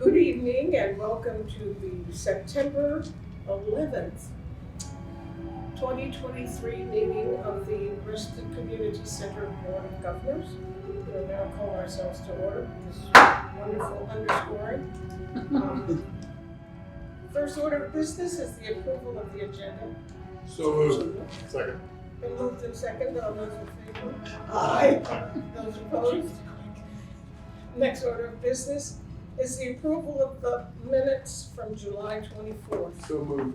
Good evening and welcome to the September 11th, 2023 meeting of the Bristol Community Center Board of Governors. We'll now call ourselves to order with this wonderful underscoring. First order of business is the approval of the agenda. So moved. Second. Been moved and second. All those in favor? Aye. Those opposed? Next order of business is the approval of the minutes from July 24th. So moved.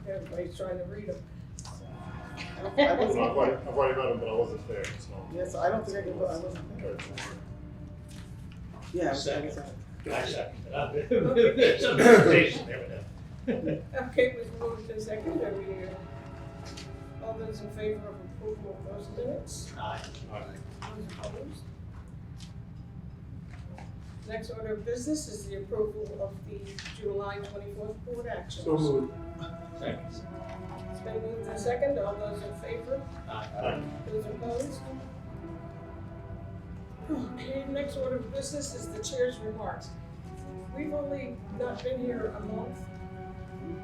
Everybody's trying to read them. I've already met him, but I wasn't there, so. Yes, I don't think I can vote, I wasn't there. Yeah. Second. I second it. Okay. There's some hesitation there, but Okay, it was moved and seconded. Are we, all those in favor of approval of those minutes? Aye. Those opposed? Next order of business is the approval of the July 24th board actions. So moved. Second. It's been moved and seconded. All those in favor? Aye. Those opposed? Okay, next order of business is the chair's remarks. We've only not been here a month.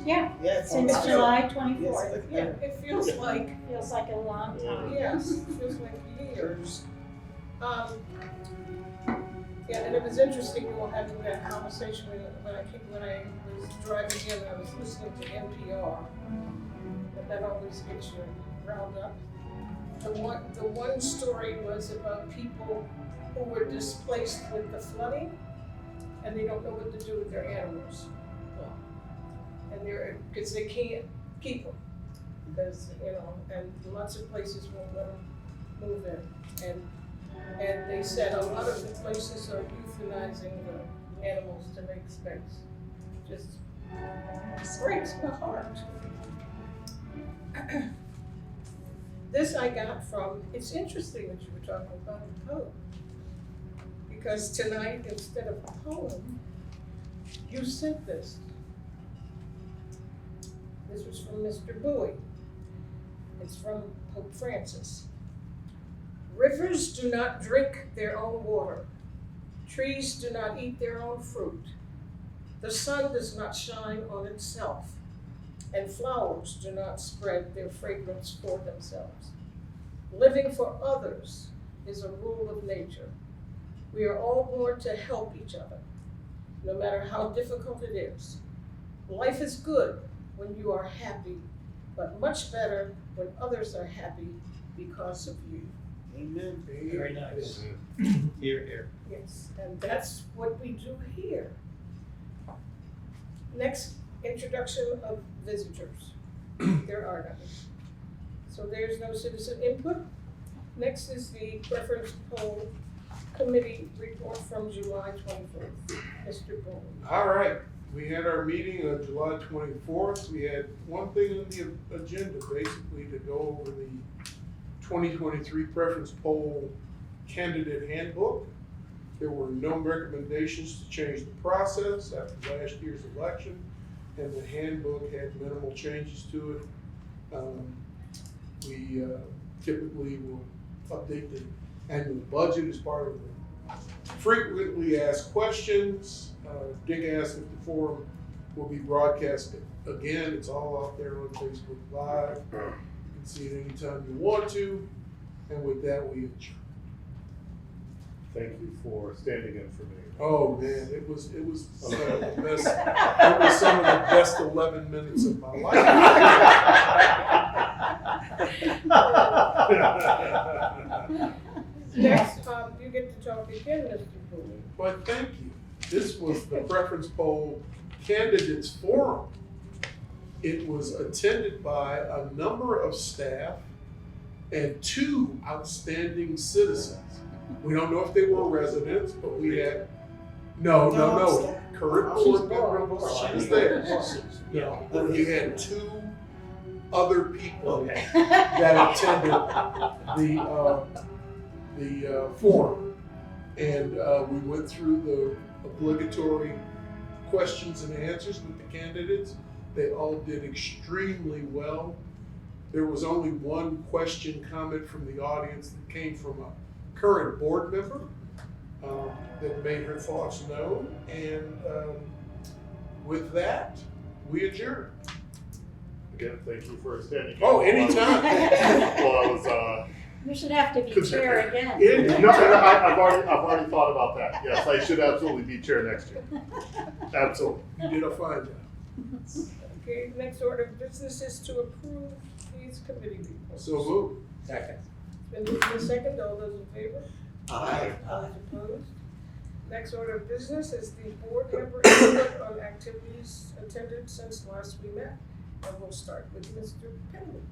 Yeah, Yes. since July Yes, 24th. like Yeah, it feels like, Feels like a long time. yes, it feels like years. Yeah, and it was interesting, we were having that conversation when I was driving in, I was listening to NPR. And that always gets you riled up. The one story was about people who were displaced with the flooding, and they don't know what to do with their animals. And because they can't keep them, because, and lots of places won't let them move in. And they said a lot of the places are euthanizing the animals to make space. Just breaks my heart. This I got from, it's interesting that you were talking about a poem. Because tonight, instead of a poem, you sent this. This was from Mr. Bowie. It's from Pope Francis. Rivers do not drink their own water. Trees do not eat their own fruit. The sun does not shine on itself, and flowers do not spread their fragrance for themselves. Living for others is a rule of nature. We are all born to help each other, no matter how difficult it is. Life is good when you are happy, but much better when others are happy because of you. Amen. Very nice. Here, here. Yes, and that's what we do here. Next, introduction of visitors. There are none. So there's no citizen input. Next is the preference poll committee report from July 24th. Mr. Bowles. All right, we had our meeting on July 24th. We had one thing on the agenda, basically to go over the 2023 preference poll candidate handbook. There were no recommendations to change the process after last year's election, and the handbook had minimal changes to it. We typically will update the annual budget as part of the frequently asked questions. Dick asked if the forum will be broadcast again. It's all out there on Facebook Live. You can see it anytime you want to. And with that, we adjourn. Thank you for standing in for me. Oh man, it was some of the best. It was some of the best 11 minutes of my life. Next, you get to talk again, Mr. Bowles. But thank you. This was the preference poll candidates forum. It was attended by a number of staff and 2 outstanding citizens. We don't know if they were residents, but we had, no. Current board members, she was there. No, but you had 2 other people that attended the forum. And we went through the obligatory questions and answers with the candidates. They all did extremely well. There was only one question comment from the audience that came from a current board member. that made her thoughts known. And with that, we adjourn. Again, thank you for standing. Oh, anytime. Well, I was, You should have to be chair again. no, I've already thought about that. Yes, I should absolutely be chair next year. Absolutely. You did a fine job. Okay, next order of business is to approve these committee reports. So move. Second. Been moved in second, all those in favor? Aye. All those opposed? Next order of business is the board member input on activities attended since last we met. And we'll start with Mr. Penley.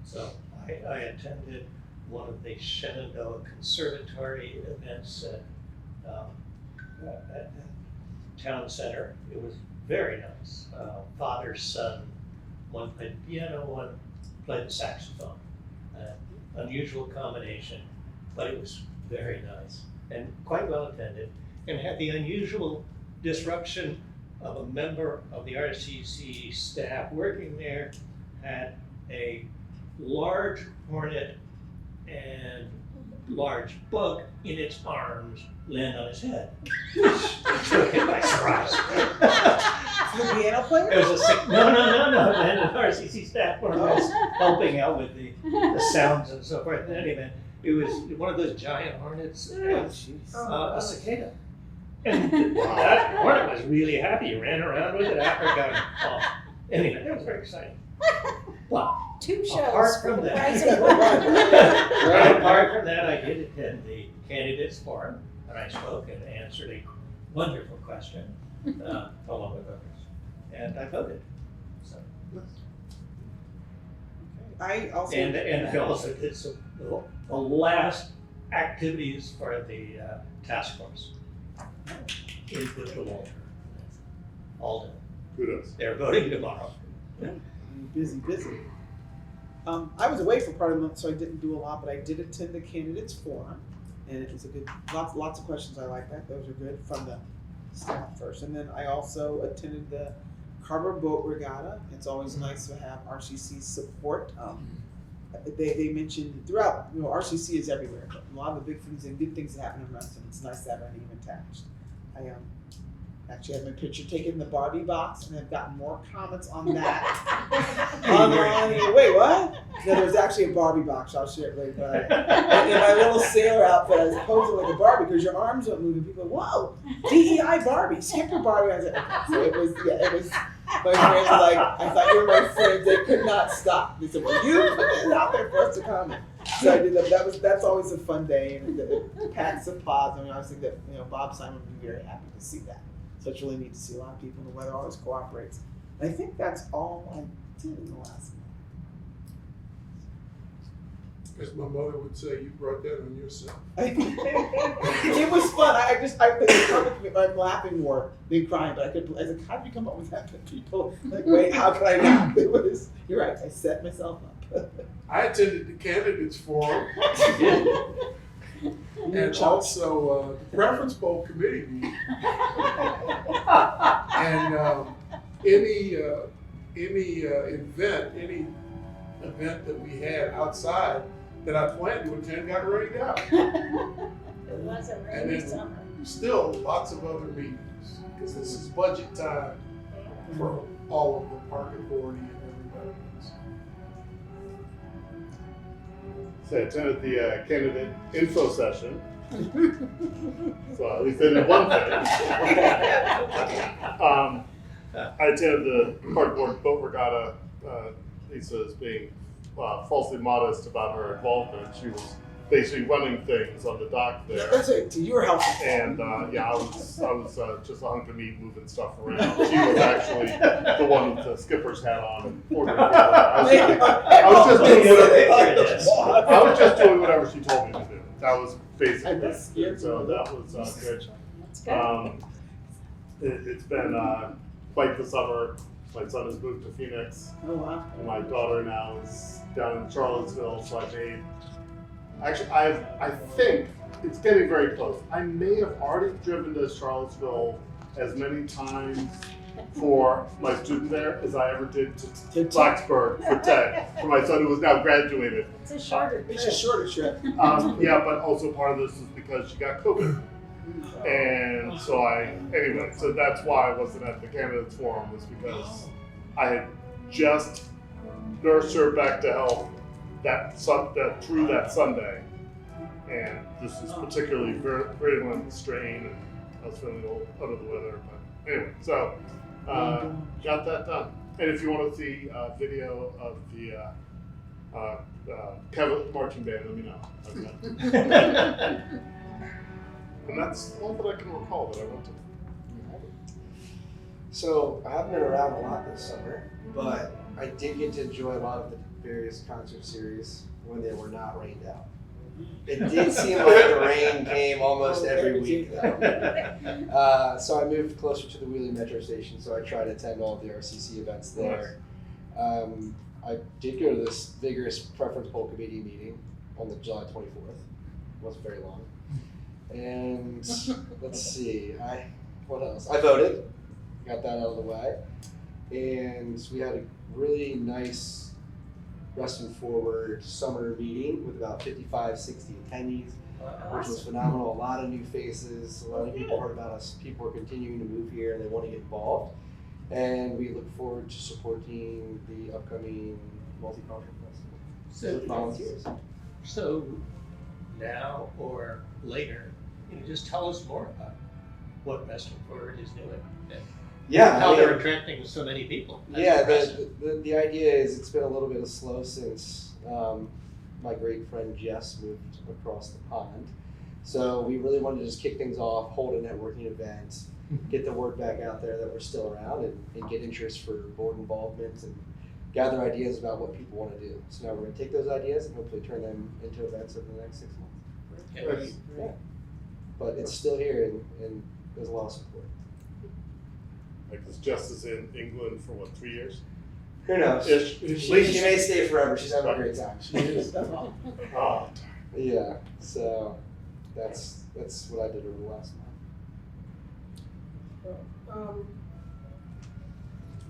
So I attended one of the Shenandoah Conservatory events at the town center. It was very nice. Father, son, one played the piano, one played the saxophone. Unusual combination, but it was very nice and quite well attended, and had the unusual disruption of a member of the RCC staff working there had a large hornet and large bug in its arms land on his head. Took him by surprise. The piano player? It was a sick, no, and the RCC staff member was helping out with the sounds and so forth. In any event, it was one of those giant hornets and a cicada. And that hornet was really happy. He ran around with it after it got off. Anyway, that was very exciting. But 2 shows apart for from the that, price of one. apart from that, I did attend the candidates forum, and I spoke and answered a wonderful question, along with others, and I voted. So, I also. and I also did some the last activities for the task force. Input to Walter. All done. Kudos. They're voting tomorrow. Busy. I was away for part of the month, so I didn't do a lot, but I did attend the candidates forum, and it was a good, lots of questions. I like that. Those are good from the staff first, and then I also attended the Carver Boat Regatta. It's always nice to have RCC support. They mentioned throughout, RCC is everywhere, but a lot of the big things and good things that happen in Ruston. It's nice to have our name attached. I actually had my picture taken in the Barbie box, and I've gotten more comments on that. Wait, what? No, there was actually a Barbie box. I'll share it later. But in my little sailor outfit, I was posing like a Barbie because your arms don't move, and people go, "Whoa, DEI Barbie, Skipper Barbie." I was like, okay. So it was. My friends were like, "I thought you were my friends." They could not stop. They said, "Well, you put it out there for us to comment." So I did that. That's always a fun day, and it packs applause. I mean, I was thinking that Bob Simon would be very happy to see that. So it's really neat to see a lot of people, and the weather always cooperates. And I think that's all I did in the last month. As my mother would say, you brought that on yourself. It was fun. I'm laughing more than crying, but I was like, how did you come up with that? People like, wait, how could I not? You're right. I set myself up. I attended the candidates forum and also the preference poll committee meeting. And any event that we had outside that I planned to attend got rained out. It was a And rainy then summer. still lots of other meetings, because this is budget time for all of the park authority and everybody else. So I attended the candidate info session. So at least I did one thing. I attended the cardboard boat regatta. Lisa is being falsely modest about her involvement. She was basically running things on the dock there. That's it. You were helping. And I was just a hunk of meat moving stuff around. She was actually the one with the skipper's hat on and ordering. I was just doing whatever she told me to do. That was basically it. So that was good. That's good. It's been quite the summer. My son has moved to Phoenix. Oh wow. And my daughter now is down in Charlottesville, so I think it's getting very close. I may have already driven to Charlottesville as many times for my student there as I ever did to Blacksburg for Ted, for my son who was now graduated. It's a shorter It's a shorter trip. Yeah, but also part of this is because she got COVID. And so anyway, so that's why I wasn't at the candidates forum, was because I had just nursed her back to health through that Sunday. And this is particularly virulent strain, and I was feeling a little under the weather. But anyway, so got that done. And if you want to see a video of the Kevin marching band, let me know. And that's the one that I can recall that I went to. So I haven't been around a lot this summer, but I did get to enjoy a lot of the various concert series when they were not rained out. It did seem like the rain came almost every week though. So I moved closer to the Wheeling Metro Station, so I try to attend all of the RCC events there. I did go to this vigorous preference poll committee meeting on the July 24th. It wasn't very long. And let's see, what else? I voted, got that out of the way. And we had a really nice Reston Forward summer meeting with about 55, 60 attendees, which was phenomenal. A lot of new faces, a lot of people heard about us. People are continuing to move here and they want to get involved. And we look forward to supporting the upcoming multicultural festival with volunteers. So now or later, just tell us more about what Reston Forward is doing. Yeah, How they're attracting so many people. That's the idea is it's been a little bit slow since my great friend Jess moved across the pond. So we really wanted to just kick things off, hold a networking event, get the word back out there that we're still around, and get interest for board involvement and gather ideas about what people want to do. So now we're going to take those ideas and hopefully turn them into events over the next 6 months. Yeah. But it's still here and there's a lot of support. Like, this Jess is in England for what, 3 years? Who knows? She may stay forever. She's having a great time. She is. Oh, Yeah, so that's what I did over the last month.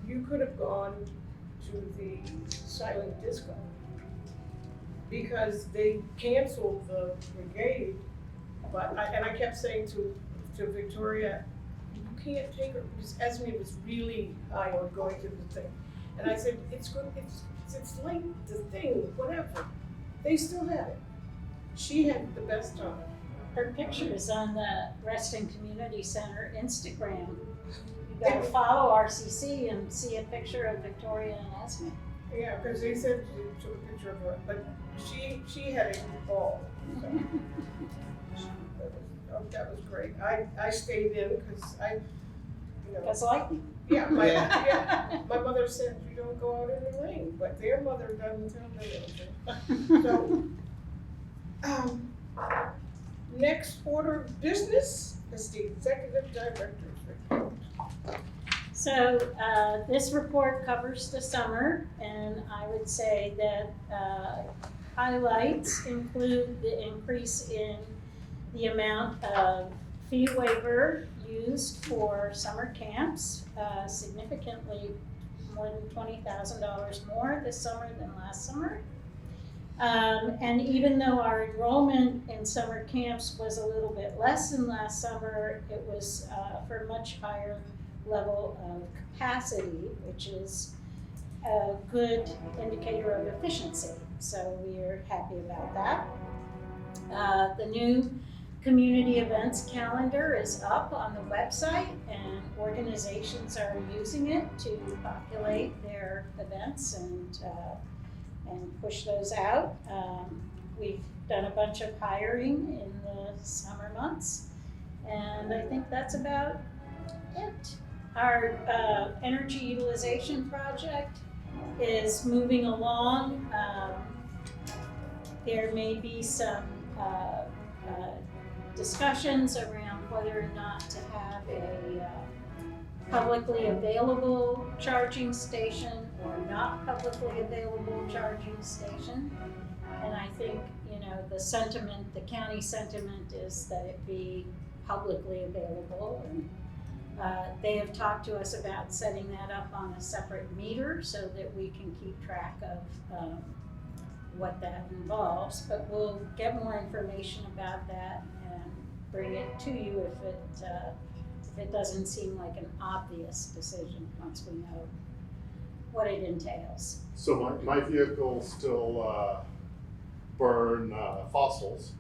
You could have gone to the silent disco because they canceled the brigade. But I kept saying to Victoria, you can't take her, because Esme was really high on going to the thing. And I said, it's good, it's like the thing, whatever. They still have it. She had the best time. Her picture is on the Reston Community Center Instagram. You gotta follow RCC and see a picture of Victoria and Esme. Yeah, because they said they took a picture of her, but she had a ball. So. That was great. I stayed in because Because lightning. Yeah, my mother said you don't go out in the rain, but their mother doesn't tell them anything. So, next order of business is the executive director's report. So this report covers the summer, and I would say that highlights include the increase in the amount of fee waiver used for summer camps, significantly more than $20,000 more this summer than last summer. And even though our enrollment in summer camps was a little bit less than last summer, it was for a much higher level of capacity, which is a good indicator of efficiency. So we are happy about that. The new community events calendar is up on the website, and organizations are using it to populate their events and push those out. We've done a bunch of hiring in the summer months, and I think that's about it. Our energy utilization project is moving along. There may be some discussions around whether or not to have a publicly available charging station or not publicly available charging station. And I think, the sentiment, the county sentiment is that it be publicly available. And they have talked to us about setting that up on a separate meter so that we can keep track of what that involves. But we'll get more information about that and bring it to you if it doesn't seem like an obvious decision once we know what it entails. So my vehicles still burn fossils.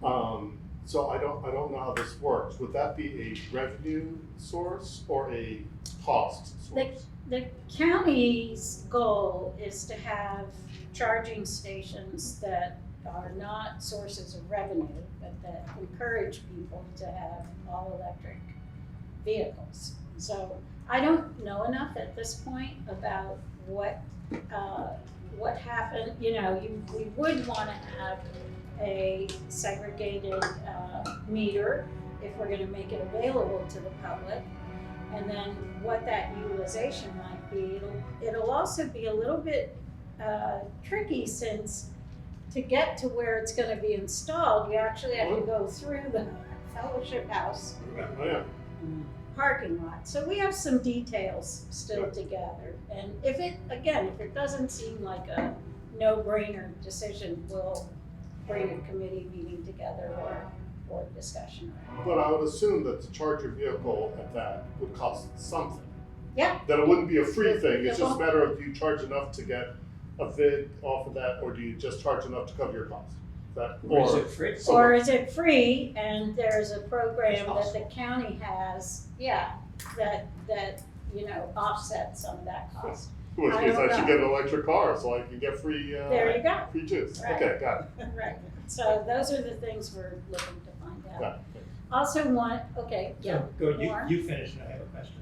So I don't know how this works. Would that be a revenue source or a cost source? The county's goal is to have charging stations that are not sources of revenue, but that encourage people to have all electric vehicles. So I don't know enough at this point about what happened. You know, we would want to have a segregated meter if we're going to make it available to the public. And then what that utilization might be, it'll also be a little bit tricky, since to get to where it's going to be installed, you actually have to go through the Fellowship House Oh, yeah. parking lot. So we have some details still to gather. And if it doesn't seem like a no-brainer decision, we'll bring a committee meeting together or discussion. But I would assume that to charge your vehicle at that would cost something. Yeah. That it wouldn't be a free thing, it's It just a won't. matter of, do you charge enough to get a vid off of that, or do you just charge enough to cover your costs? That, Or is it free? Or is it free, and there's a program It's that the possible. county has, that offsets some of that cost. Which I means don't I should know. get an electric car so I can get free, There you go. free juice. Right. Okay, got it. Right, so those are the things we're looking to find out. Got it. Also yeah, Go, more? you finish and I have a question.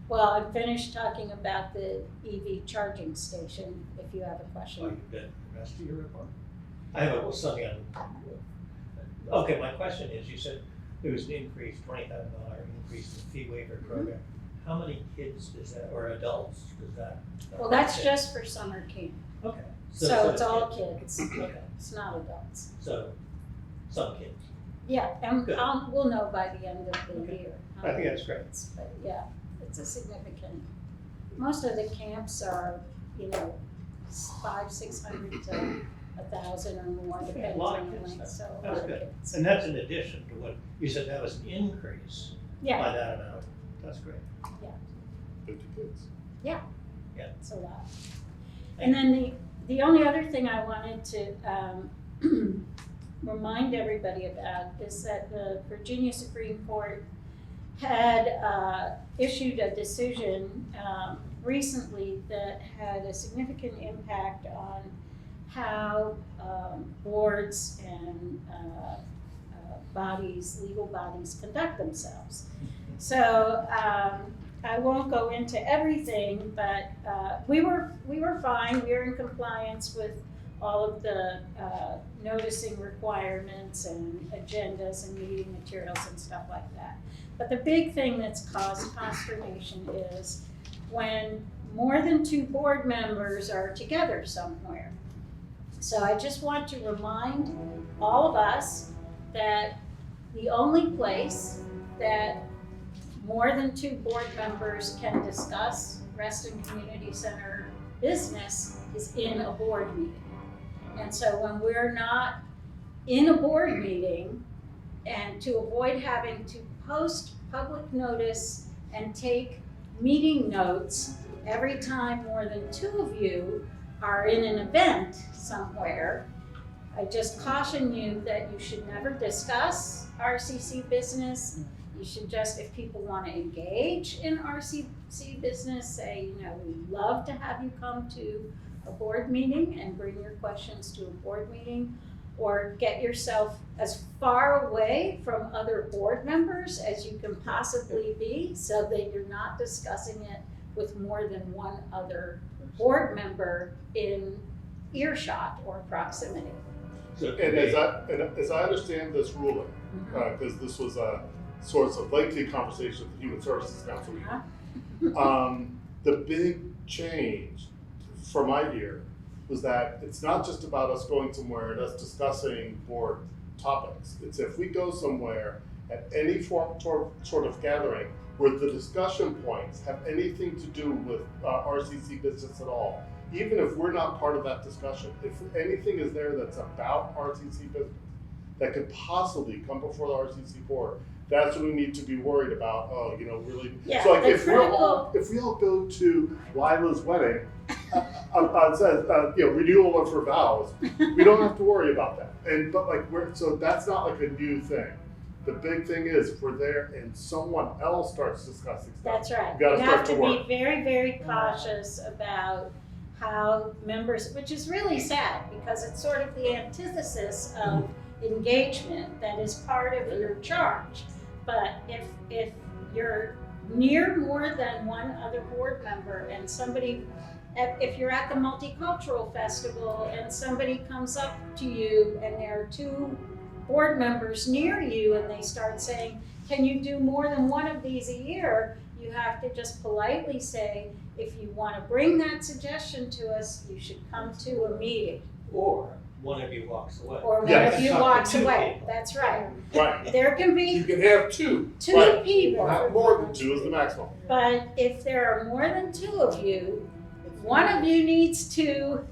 Well, I'm finished talking about the EV charging station, if you have a Oh, question. you've got the rest of your report? I have something on, okay, my question is, you said there was an increase, $20,000 increase in fee waiver program. How many kids does that, or adults does that? Well, that's just for summer camp, Okay. so it's all kids. kids, Okay, it's not adults. so, some kids. Yeah, and Good. we'll know by the end of the Okay. year. how I think many that's great. kids, But yeah, it's a significant, most of the camps are, 500-600 to 1,000 or more, Yeah, a depending lot on of the kids, length, so a that's lot of good. kids. And that's in addition to what, you said that was an increase Yeah, by that amount. That's great. 50 kids. it's a lot. And then the only other thing I wanted to remind everybody about is that the Virginia Supreme Court had issued a decision recently that had a significant impact on how boards and legal bodies conduct themselves. So I won't go into everything, but we were fine. We were in compliance with all of the noticing requirements and agendas and meeting materials and stuff like that. But the big thing that's caused consternation is when more than 2 board members are together somewhere. So I just want to remind all of us that the only place that more than 2 board members can discuss Reston Community Center business is in a board meeting. And so when we're not in a board meeting, and to avoid having to post public notice and take meeting notes every time more than 2 of you are in an event somewhere, I just caution you that you should never discuss RCC business. You should just, if people want to engage in RCC business, say, we'd love to have you come to a board meeting and bring your questions to a board meeting, or get yourself as far away from other board members as you can possibly be, so that you're not discussing it with more than 1 other board member in earshot or proximity. So And as I understand this ruling, because this was a source of lengthy conversation with the Human Services Council, the big change for my ear was that it's not just about us going somewhere and us discussing board topics. It's if we go somewhere at any sort of gathering where the discussion points have anything to do with RCC business at all, even if we're not part of that discussion, if anything is there that's about RCC business, that could possibly come before the RCC board, that's what we need to be worried about. Oh, really. Yeah, So like the if we all go to Lila's wedding, it says renewal of her vows, we don't have to worry about that. But so that's not like a new thing. The big thing is if we're there and someone else starts discussing stuff. That's right. We gotta You start have to to work. be very, very cautious about how members, which is really sad because it's sort of the antithesis of engagement that is part of your charge. But if you're near more than one other board member and if you're at the multicultural festival and somebody comes up to you and there are two board members near you and they start saying, can you do more than one of these a year? You have to just politely say, if you want to bring that suggestion to us, you should come to a meeting. Or one of you walks away. Or one Yes. of you Talk to walks two away. people. That's right. Right. There can You be can have two. two Right. people, Not more than two is the maximum. but if there are more than two of you, one of you needs to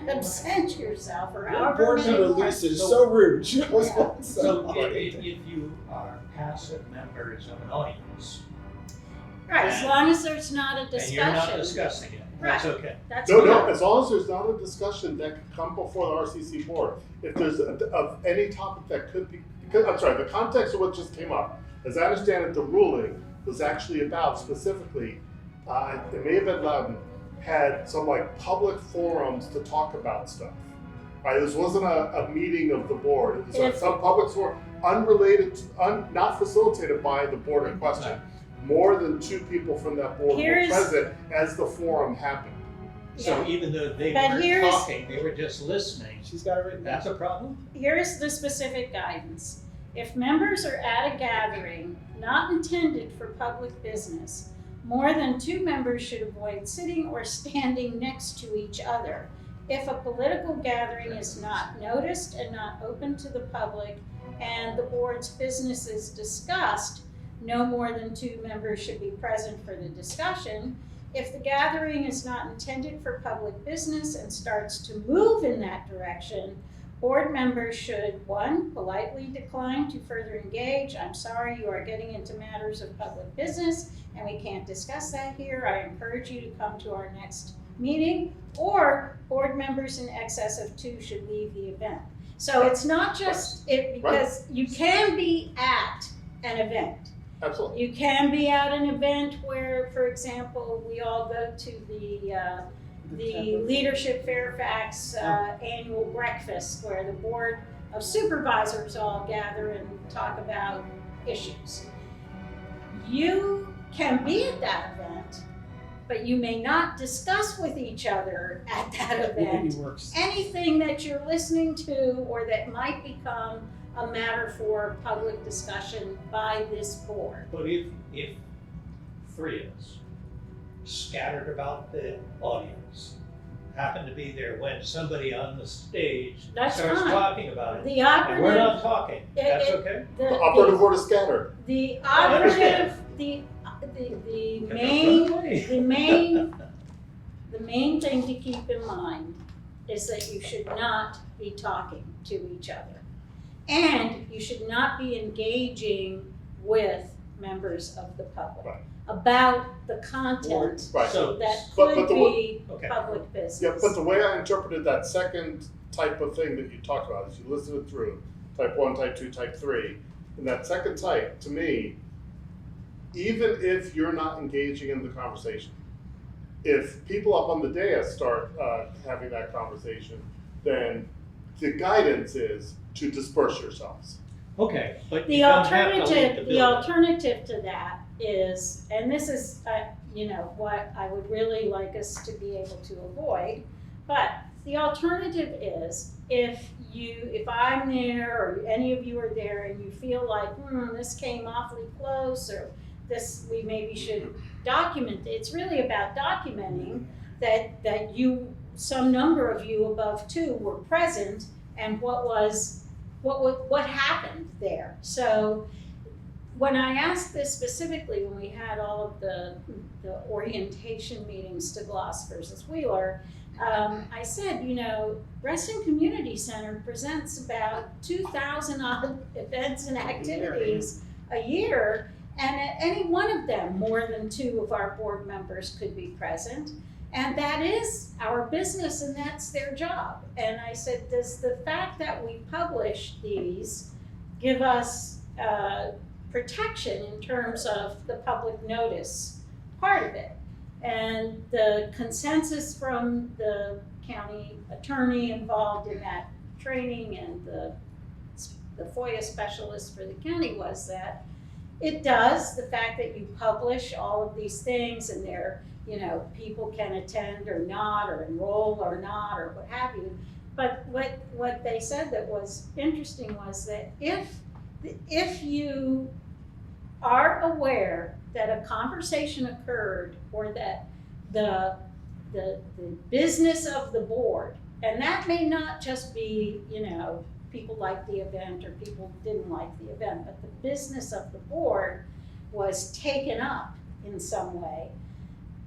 absent yourself or however Board many member more. Lisa is so rude. She always wants So to- if you are passive members of an audience, Right, as long as there's not a and you're not discussion, discussing it, that's Right. okay. that's No, fine. as long as there's not a discussion that could come before the RCC board. If there's of any topic that could be, I'm sorry, the context of what just came up, as I understand it, the ruling was actually about specifically, it may have been Loudon, had some like public forums to talk about stuff. Right, this wasn't a meeting of the board, it was like If- some public forum, unrelated, not facilitated by the board in question. More than two people from that board were Here's- present as the forum happened. So Yeah. even though they But weren't here's- talking, they were just listening, She's got it written down. that's a problem? Here's the specific guidance. If members are at a gathering not intended for public business, more than two members should avoid sitting or standing next to each other. If a political gathering is not noticed and not open to the public and the board's business is discussed, no more than two members should be present for the discussion. If the gathering is not intended for public business and starts to move in that direction, board members should, 1, politely decline to further engage. I'm sorry, you are getting into matters of public business and we can't discuss that here. I encourage you to come to our next meeting. Or board members in excess of 2 should leave the event. So it's not just it, because you can be at an event. Absolutely. You can be at an event where, for example, we all go to the Leadership Fairfax annual breakfast where the board of supervisors all gather and talk about issues. You can be at that event, but you may not discuss with each other at that event works. anything that you're listening to or that might become a matter for public discussion by this board. But if three of us scattered about the audience happen to be there when somebody on the stage That's starts fine. talking about it, The and we're not operative, talking, that's okay? The operative word is scattered. the I understand. operative, the Get main, the front way. the main thing to keep in mind is that you should not be talking to each other. And you should not be engaging with members of the public Right. about the content Right. So, that But could the be okay. public business. Yeah, but the way I interpreted that second type of thing that you talked about is you listed it through, type 1, type 2, type 3. And that second type, to me, even if you're not engaging in the conversation, if people up on the dais start having that conversation, then the guidance is to disperse yourselves. Okay, but The you don't have to leave alternative, the the building. alternative to that is, and this is, what I would really like us to be able to avoid, but the alternative is if I'm there or any of you are there and you feel like, this came awfully close or this, we maybe should document, it's really about documenting that some number of you above 2 were present and what happened there. So when I asked this specifically, when we had all of the orientation meetings to Gloss versus Wheeler, I said, you know, Reston Community Center presents about 2,000 odd events and activities a year, and at any one of them, more than 2 of our board members could be present. And that is our business, and that's their job. And I said, does the fact that we publish these give us protection in terms of the public notice part of it? And the consensus from the county attorney involved in that training and the FOIA specialist for the county was that it does. The fact that you publish all of these things and they're, you know, people can attend or not, or enroll or not, or what have you. But what they said that was interesting was that if you are aware that a conversation occurred or that the business of the board, and that may not just be, you know, people liked the event or people didn't like the event, but the business of the board was taken up in some way,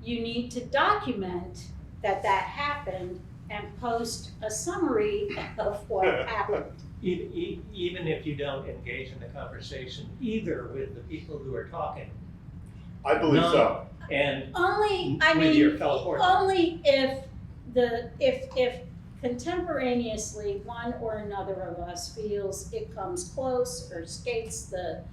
you need to document that happened and post a summary of what happened. Even if you don't engage in the conversation, either with the people who are talking. I believe so. And Only, I with mean, your fellow board only if contemporaneously one or another of us feels it comes close or skates the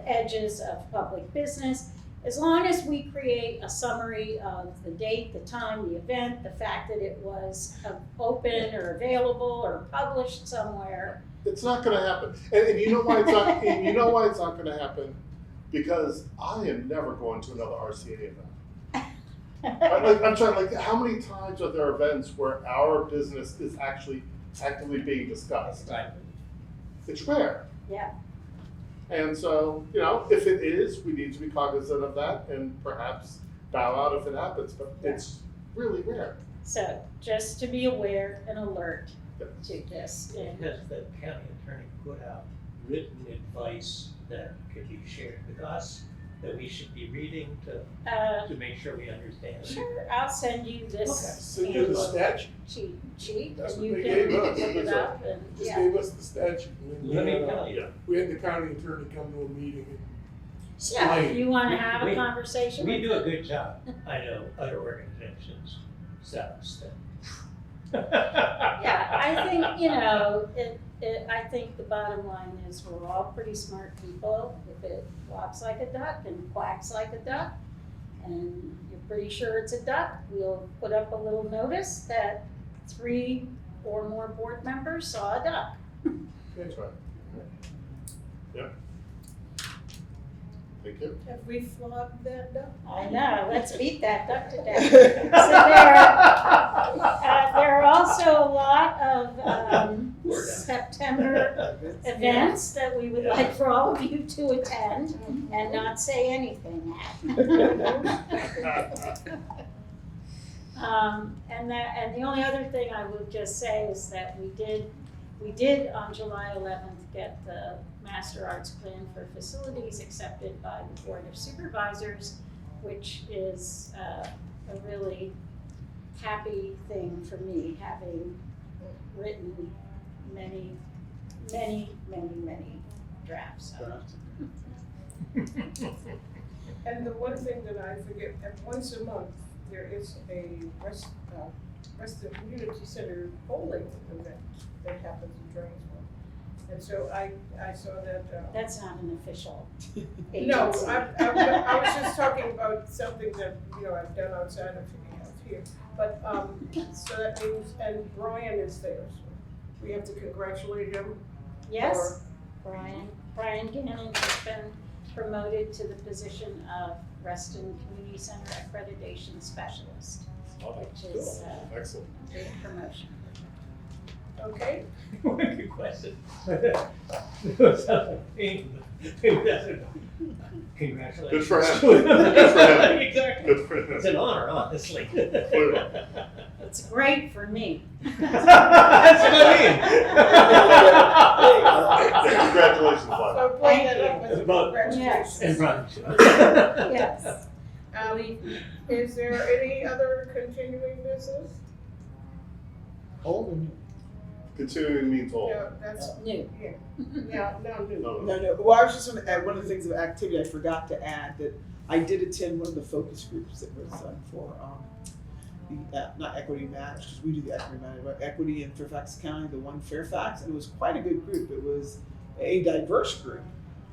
edges of public business. As long as we create a summary of the date, the time, the event, the fact that it was open or available or published somewhere. It's not gonna happen. And you know why it's not, and you know why it's not gonna happen? Because I am never going to another RCA event. I'm trying, like, how many times are there events where our business is actually actively being discussed? Right. It's rare. Yeah. And so, you know, if it is, we need to be cognizant of that and perhaps bow out if it happens, but it's really rare. So just to be aware and alert to this. Because the county attorney put out written advice that could be shared with us, that we should be reading to make sure we understand. Sure, I'll send you this Send you the statute. cheat, That's and what you they can gave look us. it up and, Just yeah. gave us the statute. And then Let me we had, tell you. we had the county attorney come to a meeting and Yeah, if explain. you wanna have a We- conversation We with do a them. good job. I know other organizations, so. Yeah, I think, you know, I think the bottom line is we're all pretty smart people. If it walks like a duck and quacks like a duck, and you're pretty sure it's a duck, we'll put up a little notice that 3 or more board members saw a duck. That's right. Yep. Thank you. Have we flogged that duck? I know, let's beat that duck to death. So there are also a lot of September events that we would like for all of you to attend and not say anything at. And the only other thing I would just say is that we did on July 11th get the Master Arts Plan for Facilities accepted by the Board of Supervisors, which is a really happy thing for me, having written many drafts of it. And the one thing that I forget, that once a month, there is a Reston Community Center polling event that happens in Dranesville. And so I saw that. That's not an official agency. No, I was just talking about something that, you know, I've done outside of here. But, so that means, and Brian is there, so we have to congratulate him. Yes, Brian Gannon has been promoted to the position of Reston Community Center Accreditation Specialist, which is Excellent. a big promotion. Okay, Good question. Congratulations. Good for him. Good for him. Exactly. Good for him. It's an honor, honestly. It's great for me. That's what I mean. Congratulations, Lyle. so bring that up as But- Congratulations. And run. Yes. Is there any other continuing business? Old or new? Continuing means old. No, that's, New. yeah, no, new. No. Well, I was just going to add one of the things of activity I forgot to add that I did attend one of the focus groups that was for the not Equity Matters, because we do the Equity Matters, but Equity in Fairfax County, the one Fairfax, and it was quite a good group. It was a diverse group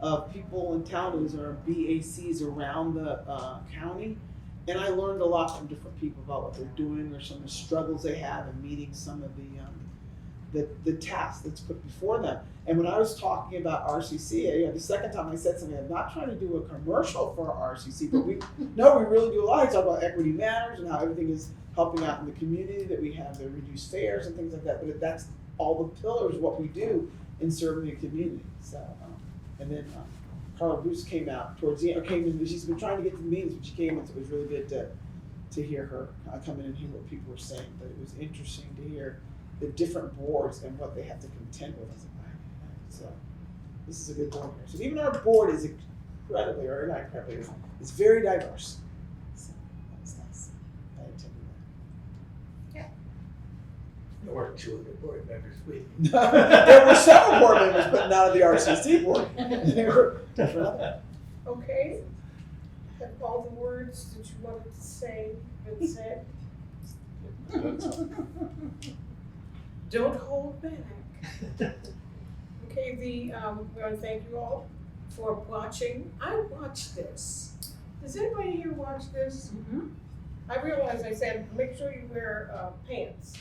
of people in town. It was our BACs around the county, and I learned a lot from different people about what they're doing or some of the struggles they have in meeting some of the tasks that's put before them. And when I was talking about RCC, the second time I said something, I'm not trying to do a commercial for RCC, but we really do a lot. I talk about Equity Matters and how everything is helping out in the community, that we have the reduced fares and things like that. But that's all the pillars of what we do in serving the community. So, and then Carla Bruce came out towards the end, came in. She's been trying to get to the meetings, but she came in, so it was really good to hear her come in and hear what people were saying. But it was interesting to hear the different boards and what they have to contend with as a body. So this is a good board here. So even our board is incredibly, or not incredibly, it's very diverse. So that was nice. I attended There were 2 other board members with you. that. There were several board members, but not of the RCC board. They were different. Okay. Have all the words that you wanted to say been said? Don't hold back. Okay, we want to thank you all for watching. I watched this. Does anybody here watch this? Mhm. I realized I said, make sure you wear pants.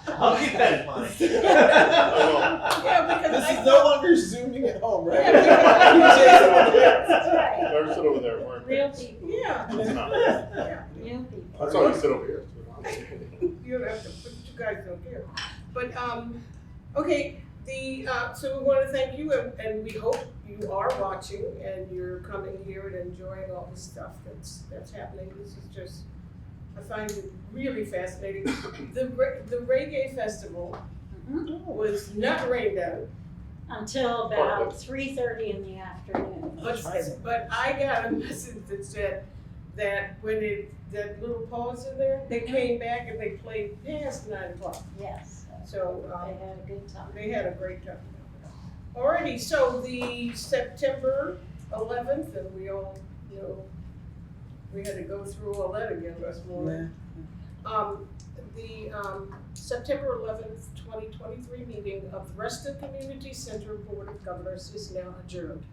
I'll keep that in mind. Yeah, because This I is no longer zooming at home, right? That's right. Better sit over there. We're Real people. Yeah. It's not. Yeah. Real people. That's why we sit over here. You don't have to, but you guys don't care. But, okay, so we want to thank you and we hope you are watching and you're coming here and enjoying all the stuff that's happening. This is just, I find it really fascinating. The reggae festival Mhm. was not rained out, Until about 3:30 in the afternoon. but I got a message that said that when that little pause in there, they came back and they played past 9 o'clock. Yes, So, they had a good time. they had a great time. Alrighty, so the September 11th, and we all know, we had to go through all that again this morning. The September 11th, 2023 meeting of the Reston Community Center Board of Governors is now adjourned.